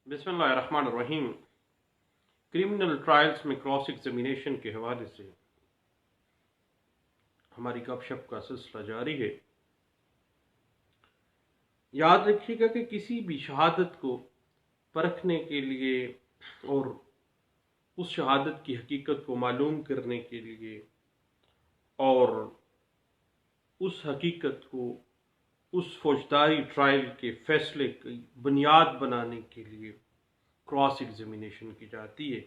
बिस्मिल्लाहिर्रहमानिर्रहीम। Criminal trials में cross examination के हवाले से हमारी गपशप का सिलसिला जारी है। याद रखिएगा कि किसी भी शहादत को परखने के लिए और उस शहादत की हकीकत को मालूम करने के लिए और उस हकीकत को उस फौजदारी ट्रायल के फैसले की बुनियाद बनाने के लिए क्रॉस एग्जामिनेशन की जाती है।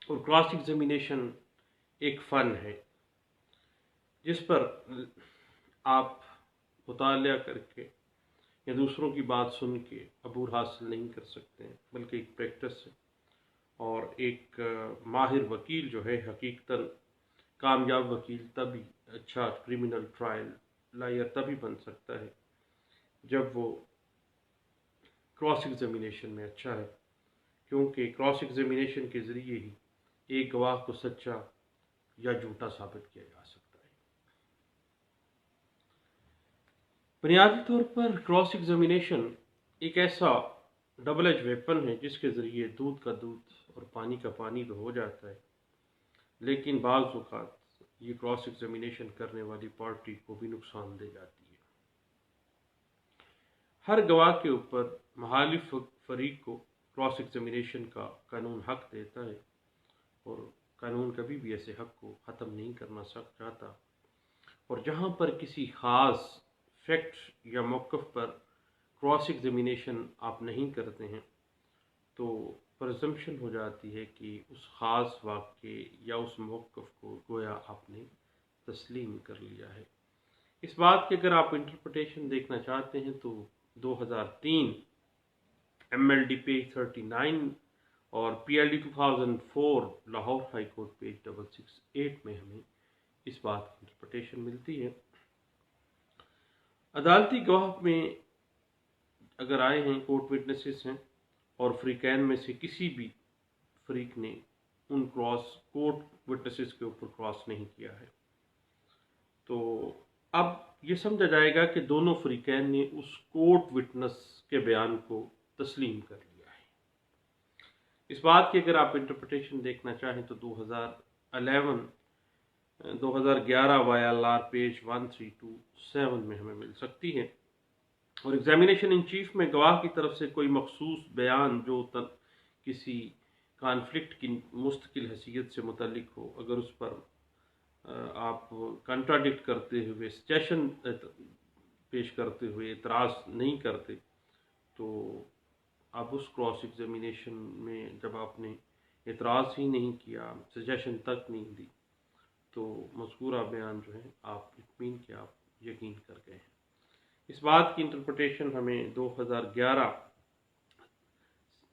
और क्रॉस एग्जामिनेशन एक फ़न है जिस पर आप मुतालिया करके या दूसरों की बात सुन के अबूर हासिल नहीं कर सकते हैं, बल्कि एक प्रैक्टिस है। और एक माहिर वकील जो है, हकीकतन कामयाब वकील तभी अच्छा क्रिमिनल ट्रायल लायर तभी बन सकता है जब वो क्रॉस एग्जामिनेशन में अच्छा है, क्योंकि क्रॉस एग्जामिनेशन के ज़रिए ही एक गवाह को सच्चा या झूठा साबित किया जा सकता है। बुनियादी तौर पर क्रॉस एग्जामिनेशन एक ऐसा डबल एज वेपन है जिसके ज़रिए दूध का दूध और पानी का पानी तो हो जाता है, लेकिन बाज़ औक़ात ये क्रॉस एग्जामिनेशन करने वाली पार्टी को भी नुकसान दे जाती है। हर गवाह के ऊपर मुखालिफ फरीक को क्रॉस एग्जामिनेशन का कानून हक देता है और कानून कभी भी ऐसे हक को ख़त्म नहीं करना चाहता। और जहाँ पर किसी ख़ास फैक्ट या मौक़िफ़ पर क्रॉस एग्जामिनेशन आप नहीं करते हैं तो प्रजम्पशन हो जाती है कि उस ख़ास वाक़े या उस मौक़िफ़ को गोया आपने तस्लीम कर लिया है। इस बात की अगर आप इंटरप्रिटेशन देखना चाहते हैं तो 2003 MLD पेज 39 और PLD 2004 Lahore high court page 668 में हमें इस बात की इंटरप्रिटेशन मिलती है। अदालती गवाह में अगर आए हैं, कोर्ट विटनेसेस हैं और फ्रीकैन में से किसी भी फरीक ने उन कोर्ट विटनेसेस के ऊपर क्रॉस नहीं किया है, तो अब ये समझा जाएगा कि दोनों फरीकैन ने उस कोर्ट विटनेस के बयान को तस्लीम कर लिया है। इस बात की अगर आप इंटरप्रिटेशन देखना चाहें तो 2011 YLR पेज 1327 में हमें मिल सकती है। और एग्जामिनेशन इन चीफ में गवाह की तरफ से कोई मखसूस बयान जो किसी कॉन्फ्लिक्ट की मुस्तकिल हैसियत से मुतल्लिक हो, अगर उस पर आप कंट्राडिक्ट करते हुए सजेशन पेश करते हुए एतराज़ नहीं करते, तो अब उस क्रॉस एग्जामिनेशन में जब आपने एतराज़ ही नहीं किया, सजेशन तक नहीं दी, तो मज़कूरा बयान जो है आप इत्मीन के आप यकीन कर गए हैं। इस बात की इंटरप्रिटेशन हमें 2011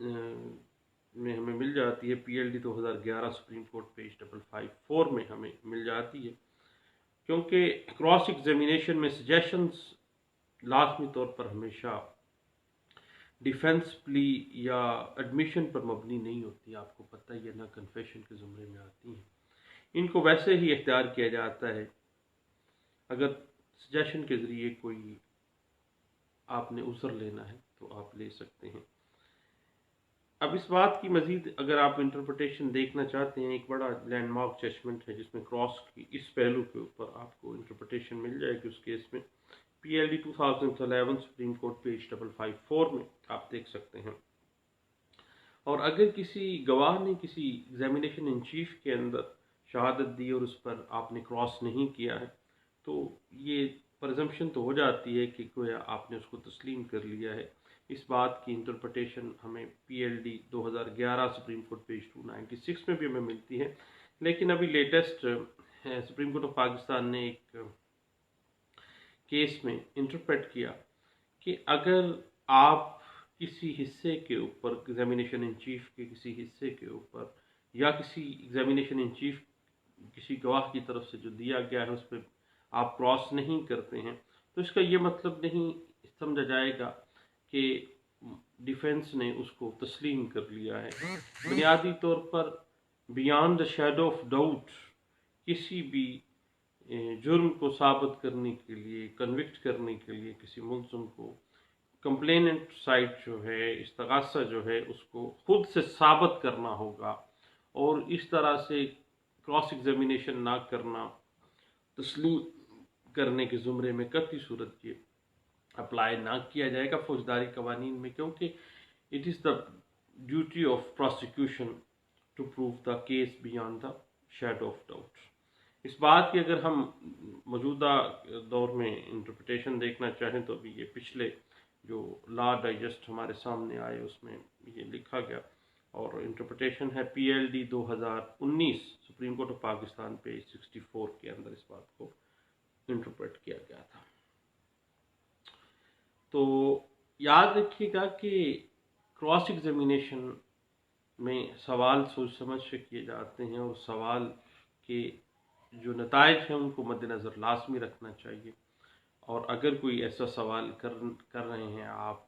में हमें मिल जाती है। PLD 2011 सुप्रीम कोर्ट पेज 554 में हमें मिल जाती है, क्योंकि क्रॉस एग्जामिनेशन में सजेशंस लाजमी तौर पर हमेशा डिफेंस प्ली या एडमिशन पर मबनी नहीं होती। आपको पता ही है ना, कन्फेशन के ज़ुमरे में आती हैं। इनको वैसे ही इख्तियार किया जाता है अगर सजेशन के ज़रिए कोई आपने उज़र लेना है तो आप ले सकते हैं। अब इस बात की मज़ीद अगर आप इंटरप्रिटेशन देखना चाहते हैं, एक बड़ा लैंडमार्क जजमेंट है जिसमें क्रॉस की इस पहलू के ऊपर आपको इंटरप्रिटेशन मिल जाएगी। उस केस में PLD 2011 सुप्रीम कोर्ट पेज 554 में आप देख सकते हैं। और अगर किसी गवाह ने किसी एग्जामिनेशन इन चीफ के अंदर शहादत दी और उस पर आपने क्रॉस नहीं किया है, तो ये प्रजम्पशन तो हो जाती है कि गोया आपने उसको तस्लीम कर लिया है। इस बात की इंटरप्रिटेशन हमें PLD 2011 सुप्रीम कोर्ट पेज 296 में भी हमें मिलती है। लेकिन अभी latest supreme court of Pakistan ने एक केस में इंटरप्रेट किया कि अगर आप किसी हिस्से के ऊपर एग्जामिनेशन इन चीफ के किसी हिस्से के ऊपर या किसी एग्जामिनेशन इन चीफ किसी गवाह की तरफ से जो दिया गया है उस पर आप क्रॉस नहीं करते हैं, तो इसका ये मतलब नहीं समझा जाएगा कि डिफेंस ने उसको तस्लीम कर लिया है। बुनियादी तौर पर beyond the shadow of doubt किसी भी जुर्म को साबित करने के लिए, कन्विक्ट करने के लिए किसी मुल्ज़िम को کمپلیننٹ سائڈ جو ہے، استغاثہ جو ہے، اس کو خود سے ثابت کرنا ہوگا، اور اس طرح سے کراس ایگزامینیشن نہ کرنا تسلیم کرنے کے زمرے میں قطعی صورت یہ اپلائی نہ کیا جائے گا فوجداری قوانین میں، کیونکہ it is the duty of prosecution to prove the case beyond the shadow of doubt. اس بات کی اگر ہم موجودہ دور میں انٹرپریٹیشن دیکھنا چاہیں تو ابھی یہ پچھلے جو لا ڈائجسٹ ہمارے سامنے آئے اس میں یہ لکھا گیا، اور انٹرپریٹیشن ہے P L D 2019 supreme court of Pakistan page 64 کے اندر اس بات کو انٹرپریٹ کیا گیا تھا۔ تو یاد رکھیے گا کہ کراس ایگزامینیشن میں سوال سوچ سمجھ سے کیے جاتے ہیں، اور سوال کے جو نتائج ہیں ان کو مد نظر لازمی رکھنا چاہیے، اور اگر کوئی ایسا سوال کر رہے ہیں آپ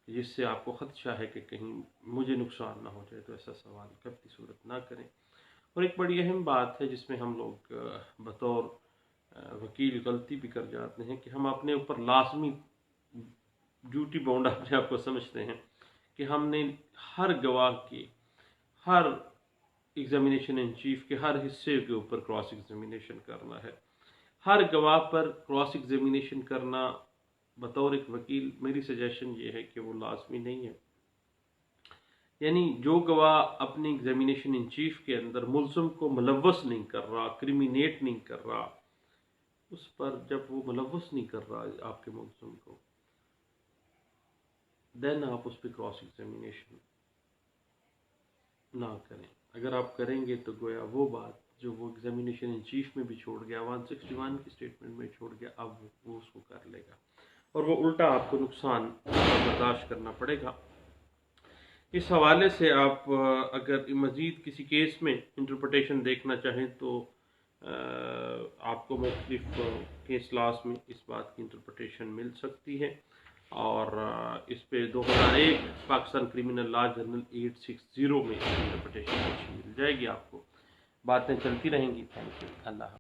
جس سے آپ کو خدشہ ہے کہ کہیں مجھے نقصان نہ ہو جائے، تو ایسا سوال قطعی صورت نہ کریں۔ اور ایک بڑی اہم بات ہے جس میں ہم لوگ بطور وکیل غلطی بھی کر جاتے ہیں کہ ہم اپنے اوپر لازمی ڈیوٹی باؤنڈ اپنے آپ کو سمجھتے ہیں کہ ہم نے ہر گواہ کے، ہر ایگزامینیشن ان چیف کے ہر حصے کے اوپر کراس ایگزامینیشن کرنا ہے۔ ہر گواہ پر کراس ایگزامینیشن کرنا بطور ایک وکیل میری سجیشن یہ ہے کہ وہ لازمی نہیں ہے۔ یعنی جو گواہ اپنی ایگزامینیشن ان چیف کے اندر ملزم کو ملوث نہیں کر رہا، کرمینیٹ نہیں کر رہا، اس پر جب وہ ملوث نہیں کر رہا آپ کے ملزم کو، دین آپ اس پہ کراس ایگزامینیشن نہ کریں۔ اگر آپ کریں گے تو گویا وہ بات جو وہ ایگزامینیشن ان چیف میں بھی چھوڑ گیا، 161 کی اسٹیٹمنٹ میں چھوڑ گیا، اب وہ اس کو کر لے گا، اور وہ الٹا آپ کو نقصان برداشت کرنا پڑے گا۔ اس حوالے سے آپ اگر مزید کسی کیس میں انٹرپریٹیشن دیکھنا چاہیں تو آپ کو مختلف کیس لاز میں اس بات کی انٹرپریٹیشن مل سکتی ہے، اور اس پہ 2001 پاکستان کرمنل لا جرنل 860 میں انٹرپریٹیشن مل جائے گی آپ کو۔ باتیں چلتی رہیں گی۔ تھینک یو، اللہ حافظ۔